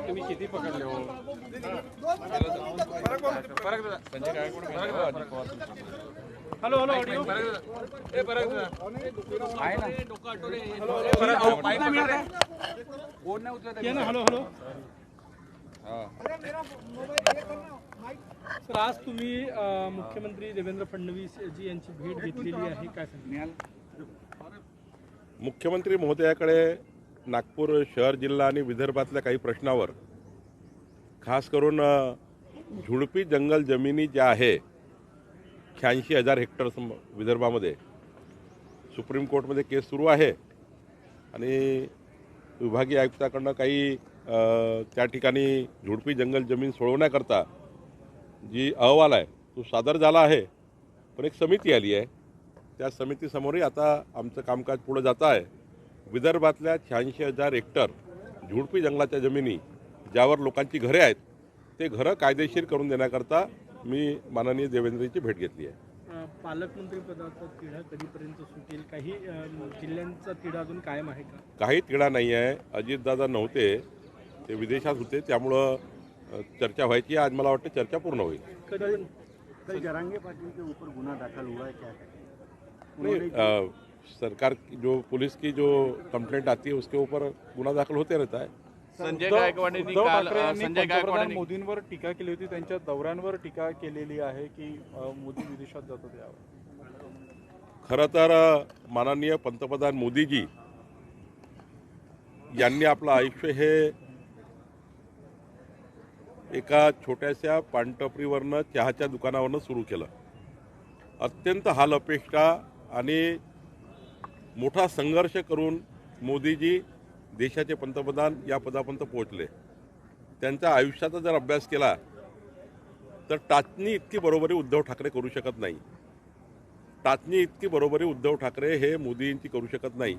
तुम्ही किती पकडले हो? हॅलो हॅलो ऑडिओ आहे ना. हॅलो हॅलो सर, आज तुम्ही मुख्यमंत्री देवेंद्र फडणवीस जी यांची भेट घेतलेली आहे, काय सांगाल? मुख्यमंत्री महोदयाकडे नागपूर शहर जिल्हा आणि विदर्भातल्या काही प्रश्नावर, खास करून झुडपी जंगल जमिनी ज्या आहे 86,000 हेक्टर विदर्भामध्ये, सुप्रीम कोर्टमध्ये केस सुरू आहे आणि विभागीय आयुक्ताकडनं काही त्या ठिकाणी झुडपी जंगल जमीन सोडवण्याकरता जी अहवाल आहे तो सादर झाला आहे. पण एक समिती आली आहे, त्या समितीसमोरही आता आमचं कामकाज पुढं जातं आहे. विदर्भातल्या 86,000 हेक्टर झुडपी जंगलाच्या जमिनी ज्यावर लोकांची घरे आहेत, ते घरं कायदेशीर करून देण्याकरता मी माननीय देवेंद्रजींची भेट घेतली आहे. पालकमंत्री पदाचा तिढा कधीपर्यंत सुटेल? काही जिल्ह्यांचा तिढा अजून कायम आहे का? काही तिढा नाही आहे. अजितदादा नव्हते, ते विदेशात होते, त्यामुळं चर्चा व्हायची. आज मला वाटतं चर्चा पूर्ण होईल. कल जरांगे पाटिल के ऊपर गुना दाखल हुआ है क्या? नहीं, सरकार की जो पुलिस की जो कंप्लेंट आती है उसके ऊपर गुना दाखल होते रहता है. संजय गायकवाड यांनी पंतप्रधान मोदींवर टीका केली होती, त्यांच्या दौऱ्यांवर टीका केलेली आहे की मोदी विदेशात जातात यावर. खरं तर माननीय पंतप्रधान मोदीजी यांनी आपलं आयुष्य हे एका छोट्याशा पानटपरीवरनं चहाच्या दुकानावरनं सुरू केलं. अत्यंत हाल अपेक्षा आणि मोठा संघर्ष करून मोदीजी देशाचे पंतप्रधान या पदापर्यंत पोहोचले. त्यांच्या आयुष्याचा जर अभ्यास केला तर टाचणी इतकी बरोबरी उद्धव ठाकरे करू शकत नाही. टाचणी इतकी बरोबरी उद्धव ठाकरे हे मोदींची करू शकत नाही.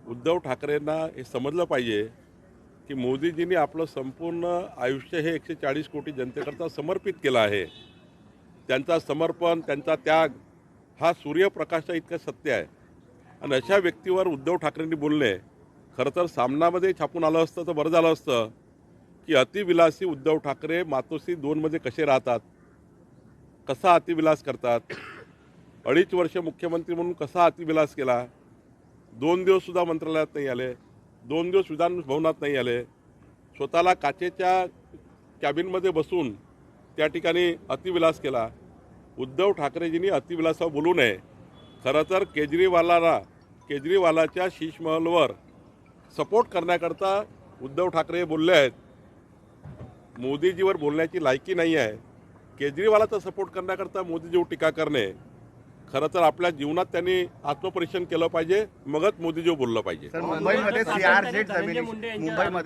उद्धव ठाकरेंना हे समजलं पाहिजे की मोदीजींनी आपलं संपूर्ण आयुष्य हे 140 कोटी जनतेकरता समर्पित केलं आहे. त्यांचा समर्पण, त्यांचा त्याग हा सूर्यप्रकाशा इतकं सत्य आहे. आणि अशा व्यक्तीवर उद्धव ठाकरेंनी बोलणे खरं तर सामनामध्ये छापून आलं असतं तर बरं झालं असतं की अतिविलासी उद्धव ठाकरे मातोश्री 2मध्ये कसे राहतात, कसा अतिविलास करतात, 2.5 वर्ष मुख्यमंत्री म्हणून कसा अतिविलास केला, 2 दिवससुद्धा मंत्रालयात नाही आले, 2 दिवस विधान भवनात नाही आले, स्वतःला काचेच्या कॅबिनमध्ये बसून त्या ठिकाणी अतिविलास केला. उद्धव ठाकरेजींनी अतिविलासावर बोलू नये. खरं तर केजरीवालाच्या शीशमहलवर सपोर्ट करण्याकरता उद्धव ठाकरे बोलले आहेत. मोदीजीवर बोलण्याची लायकी नाही आहे. केजरीवालाचा सपोर्ट करण्याकरता मोदीजीवर टीका करणे, खरं तर आपल्या जीवनात त्यांनी आत्मपरीक्षण केलं पाहिजे, मगच मोदीजीवर बोललं पाहिजे. मुंबईमध्ये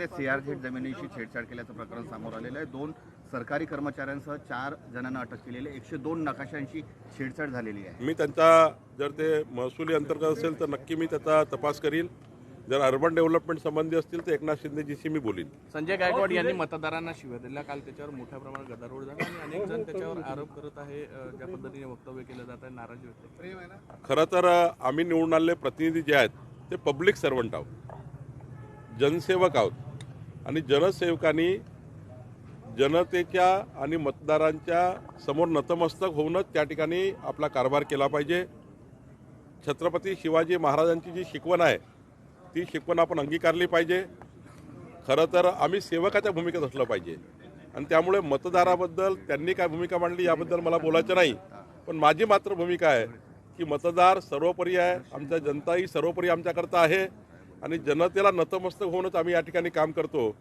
सीआरझेड जमिनीशी छेडछाड केल्याचं प्रकरण समोर आलेलं आहे. 2 सरकारी कर्मचाऱ्यांसह 4 जणांना अटक केलेली आहे. 102 नकाशांशी छेडछाड झालेली आहे. मी त्यांचा जर ते महसुली अंतर्गत असेल तर नक्की मी त्याचा तपास करीन. जर अर्बन डेव्हलपमेंट संबंधी असतील तर एकनाथ शिंदेजीशी मी बोलीन. संजय गायकवाड यांनी मतदारांना शिव्या दिल्या. काल त्याच्यावर मोठ्या प्रमाणात गदारोळ झाला आणि अनेक जण त्याच्यावर आरोप करत आहे, ज्या पद्धतीने वक्तव्य केलं जात आहे, नाराजी व्यक्त. खरं तर आम्ही निवडून आलेले प्रतिनिधी जे आहेत ते पब्लिक सर्वंट आहोत, जनसेवक आहोत. आणि जनसेवकांनी जनतेच्या आणि मतदारांच्या समोर नतमस्तक होऊनच त्या ठिकाणी आपला कारभार केला पाहिजे. छत्रपती शिवाजी महाराजांची जी शिकवण आहे ती शिकवण आपण अंगीकारली पाहिजे. खरं तर आम्ही सेवकाच्या भूमिकेत असलं पाहिजे आणि त्यामुळे मतदाराबद्दल त्यांनी काय भूमिका मांडली याबद्दल मला बोलायचं नाही. पण माझी मात्र भूमिका आहे की मतदार सर्वोपरी आहे, आमच्या जनताही सर्वोपरी आमच्याकरता आहे आणि जनतेला नतमस्तक होऊनच आम्ही या ठिकाणी काम करतो.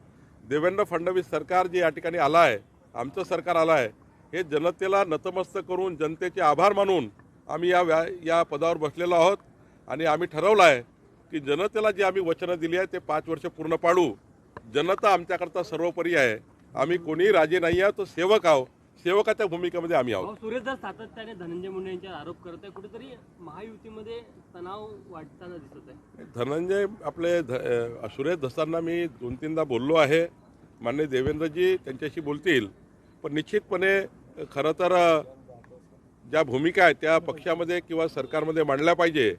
देवेंद्र फडणवीस सरकार जे या ठिकाणी आलं आहे, आमचं सरकार आलं आहे, हे जनतेला नतमस्तक करून जनतेचे आभार मानून आम्ही या पदावर बसलेलो आहोत. आणि आम्ही ठरवलं आहे की जनतेला जी आम्ही वचनं दिली आहे ते 5 वर्ष पूर्ण पाडू. जनता आमच्याकरता सर्वोपरी आहे. आम्ही कोणीही राजे नाही आहोत, तो सेवक आहोत. सेवकाच्या भूमिकेमध्ये आम्ही आहोत. सुरेशदास सातत्याने धनंजय मुंडे यांच्यावर आरोप करत आहे, कुठेतरी महायुतीमध्ये तणाव वाढताना दिसत आहे. धनंजय आपले सुरेश धसांना मी 2-3दा बोललो आहे. माननीय देवेंद्रजी त्यांच्याशी बोलतील. पण निश्चितपणे खरं तर ज्या भूमिका आहेत त्या पक्षामध्ये किंवा सरकारमध्ये मांडल्या पाहिजे.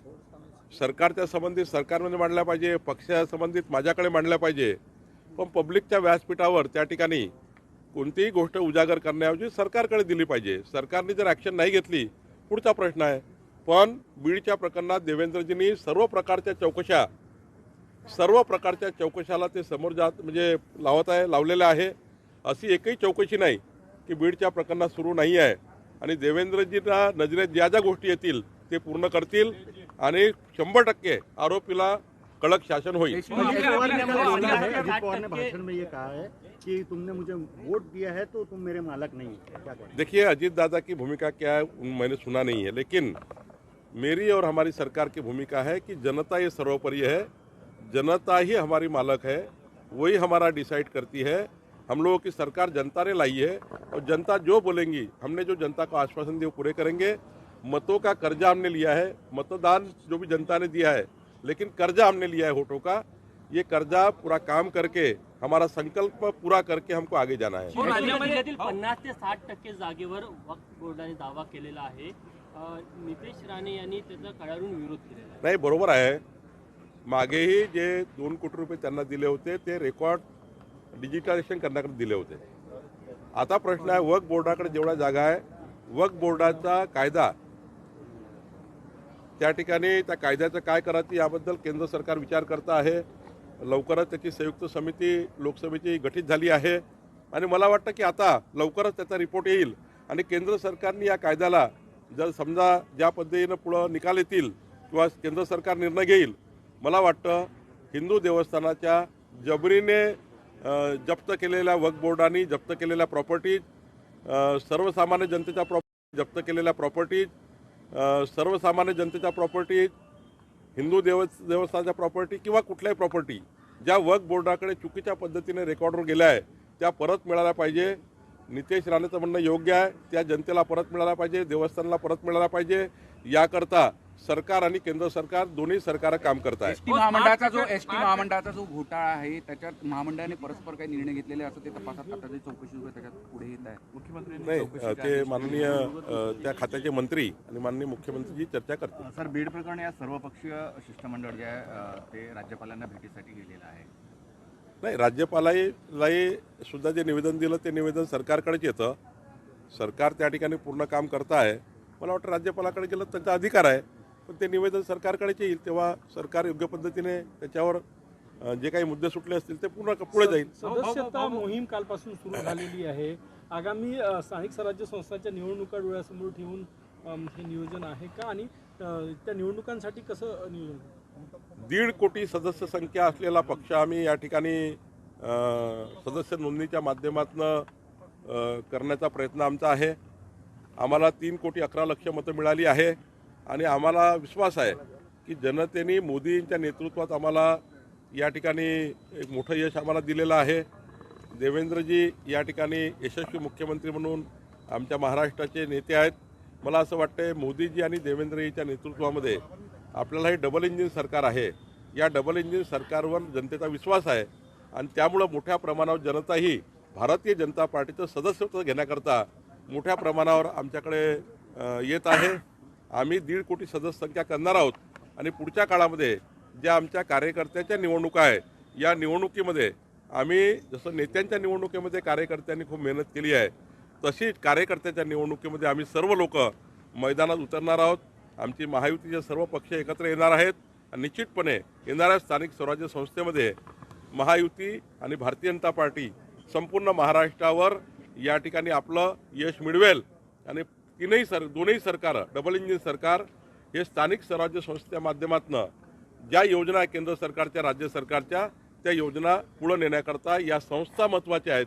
सरकारच्या संबंधित सरकारमध्ये मांडल्या पाहिजे, पक्षासंबंधित माझ्याकडे मांडल्या पाहिजे. पण पब्लिकच्या व्यासपीठावर त्या ठिकाणी कोणतीही गोष्ट उजागर करण्याऐवजी सरकारकडे दिली पाहिजे. सरकारने जर ॲक्शन नाही घेतली पुढचा प्रश्न आहे. पण बीडच्या प्रकरणात देवेंद्रजींनी सर्व प्रकारच्या चौकशाला ते समोर जात म्हणजे लावलेलं आहे. अशी एकही चौकशी नाही की बीडच्या प्रकरणात सुरू नाही आहे. आणि देवेंद्रजींना नजरेत ज्या ज्या गोष्टी येतील ते पूर्ण करतील आणि 100% आरोपीला कडक शासन होईल. अजित पवार ने भाषण में ये कहा है कि तुमने मुझे वोट दिया है तो तुम मेरे मालक नहीं है, क्या कहें? देखिए अजीत दादा की भूमिका क्या है मैंने सुना नहीं है, लेकिन मेरी और हमारी सरकार की भूमिका है कि जनता ये सर्वोपरि है, जनता ही हमारी मालक है, वही हमारा डिसाइड करती है. हम लोगों की सरकार जनता ने लाई है और जनता जो बोलेंगी, हमने जो जनता को आश्वासन दिए वो पूरे करेंगे. मतों का कर्जा हमने लिया है, मतदान जो भी जनता ने दिया है, लेकिन कर्जा हमने लिया है वोटों का. ये कर्जा पूरा काम करके हमारा संकल्प पूरा करके हमको आगे जाना है. जिल्ह्यातील 50 ते 60% जागेवर वक्फ बोर्डाने दावा केलेला आहे. नितेश राणे यांनी त्याचा कडाडून विरोध केलेला आहे. नाही, बरोबर आहे. मागेही जे 2 कोटी रुपये त्यांना दिले होते ते रेकॉर्ड डिजिटलायझेशन करण्याकडे दिले होते. आता प्रश्न आहे वक्फ बोर्डाकडे जेवढ्या जागा आहे, वक्फ बोर्डाचा कायदा त्या ठिकाणी त्या कायद्याचं काय करायचं याबद्दल केंद्र सरकार विचार करत आहे. लवकरच त्याची संयुक्त समिती लोकसभेची गठीत झाली आहे आणि मला वाटतं की आता लवकरच त्याचा रिपोर्ट येईल आणि केंद्र सरकारने या कायद्याला जर समजा ज्या पद्धतीनं पुढं निकाल येतील किंवा केंद्र सरकार निर्णय घेईल, मला वाटतं हिंदू देवस्थानाच्या जबरीने जप्त केलेल्या वक्फ बोर्डांनी जप्त केलेल्या प्रॉपर्टीज, सर्वसामान्य जनतेच्या जप्त केलेल्या प्रॉपर्टीज, सर्वसामान्य जनतेच्या प्रॉपर्टीज, हिंदू देवस्थानाच्या प्रॉपर्टी किंवा कुठल्याही प्रॉपर्टी ज्या वक्फ बोर्डाकडे चुकीच्या पद्धतीने रेकॉर्डवर गेल्या आहे त्या परत मिळाल्या पाहिजे. नितेश राणेचं म्हणणं योग्य आहे, त्या जनतेला परत मिळाला पाहिजे, देवस्थानाला परत मिळाला पाहिजे. याकरता सरकार आणि केंद्र सरकार दोन्ही सरकार काम करत आहे. एसटी महामंडळाचा जो घोटाळा आहे त्याच्यात महामंडळाने परस्पर काही निर्णय घेतलेले असं ते तपासात आता जे चौकशी सुरू आहे त्याच्यात पुढे येत आहे. नाही, ते माननीय त्या खात्याचे मंत्री आणि माननीय मुख्यमंत्रीजी चर्चा करतील. सर, बीड प्रकरणी आज सर्वपक्षीय शिष्टमंडळ जे आहे ते राज्यपालांना भेटीसाठी गेलेलं आहे. नाही, राज्यपालालाही सुद्धा जे निवेदन दिलं ते निवेदन सरकारकडेच येतं. सरकार त्या ठिकाणी पूर्ण काम करत आहे. मला वाटतं राज्यपालाकडे गेलं त्यांचा अधिकार आहे, पण ते निवेदन सरकारकडेच येईल तेव्हा सरकार योग्य पद्धतीने त्याच्यावर जे काही मुद्दे सुटले असतील ते पुढे जाईल. सदस्यता मोहीम कालपासून सुरू झालेली आहे. आगामी स्थानिक स्वराज्य संस्थांच्या निवडणुका डोळ्यासमोर ठेवून हे नियोजन आहे का आणि त्या निवडणुकांसाठी कसं नियोजन? 1.5 कोटी सदस्य संख्या असलेला पक्ष आम्ही या ठिकाणी सदस्य नोंदणीच्या माध्यमातून करण्याचा प्रयत्न आमचा आहे. आम्हाला 3,11,00,000 मतं मिळाली आहे आणि आम्हाला विश्वास आहे की जनतेने मोदींच्या नेतृत्वात आम्हाला या ठिकाणी एक मोठं यश आम्हाला दिलेलं आहे. देवेंद्रजी या ठिकाणी यशस्वी मुख्यमंत्री म्हणून आमच्या महाराष्ट्राचे नेते आहेत. मला असं वाटतं मोदीजी आणि देवेंद्रजीच्या नेतृत्वामध्ये आपल्याला हे डबल इंजिन सरकार आहे. या डबल इंजिन सरकारवर जनतेचा विश्वास आहे आणि त्यामुळं मोठ्या प्रमाणावर जनताही भारतीय जनता पार्टीचं सदस्यत्व घेण्याकरता मोठ्या प्रमाणावर आमच्याकडे येत आहे. आम्ही 1.5 कोटी सदस्य संख्या करणार आहोत आणि पुढच्या काळामध्ये ज्या आमच्या कार्यकर्त्याच्या निवडणुका आहे या निवडणुकीमध्ये आम्ही जसं नेत्यांच्या निवडणुकीमध्ये कार्यकर्त्यांनी खूप मेहनत केली आहे तशीच कार्यकर्त्याच्या निवडणुकीमध्ये आम्ही सर्व लोक मैदानात उतरणार आहोत. आमची महायुतीचे सर्व पक्ष एकत्र येणार आहेत आणि निश्चितपणे येणाऱ्या स्थानिक स्वराज्य संस्थेमध्ये महायुती आणि भारतीय जनता पार्टी संपूर्ण महाराष्ट्रावर या ठिकाणी आपलं यश मिळवेल आणि दोन्ही सरकार डबल इंजिन सरकार हे स्थानिक स्वराज्य संस्थेच्या माध्यमातून ज्या योजना आहे केंद्र सरकारच्या राज्य सरकारच्या त्या योजना पुढे नेण्याकरता या संस्था महत्त्वाच्या आहेत.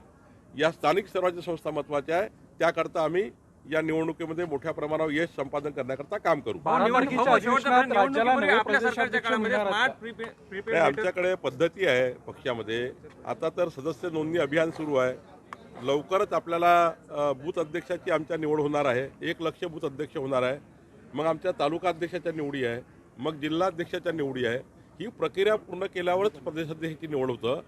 या स्थानिक स्वराज्य संस्था महत्त्वाच्या आहे. त्याकरता आम्ही या निवडणुकीमध्ये मोठ्या प्रमाणावर यश संपादन करण्याकरता काम करू. आमच्याकडे पद्धती आहे पक्षामध्ये. आता तर सदस्य नोंदणी अभियान सुरू आहे. लवकरच आपल्याला बूथ अध्यक्षाची आमच्या निवड होणार आहे. 1,00,000 बूथ अध्यक्ष होणार आहे. मग आमच्या तालुका अध्यक्षाच्या निवडी आहे, मग जिल्हा अध्यक्षाच्या निवडी आहे. ही प्रक्रिया पूर्ण केल्यावरच प्रदेशाध्यक्षाची निवड होतं.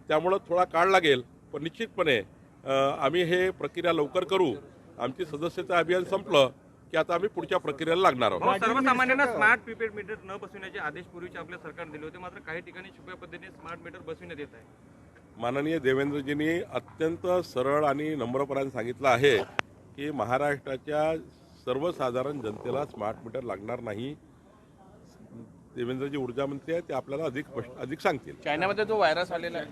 त्यामुळं थोडा काळ लागेल, पण निश्चितपणे आम्ही हे प्रक्रिया लवकर करू. आमची सदस्यता अभियान संपलं की आता आम्ही पुढच्या प्रक्रियेला लागणार आहोत. सर्वसामान्यांना स्मार्ट प्रीपेड मीटर न बसविण्याचे आदेश पूर्वीचे आपल्या सरकारने दिले होते, मात्र काही ठिकाणी छुप्या पद्धतीने स्मार्ट मीटर बसविण्यात येत आहे. माननीय देवेंद्रजींनी अत्यंत सरळ आणि नम्रपणाने सांगितलं आहे की महाराष्ट्राच्या सर्वसाधारण जनतेला स्मार्ट मीटर लागणार नाही. देवेंद्रजी ऊर्जा मंत्री आहेत, ते आपल्याला अधिक सांगतील. चायनामध्ये जो व्हायरस आलेला आहे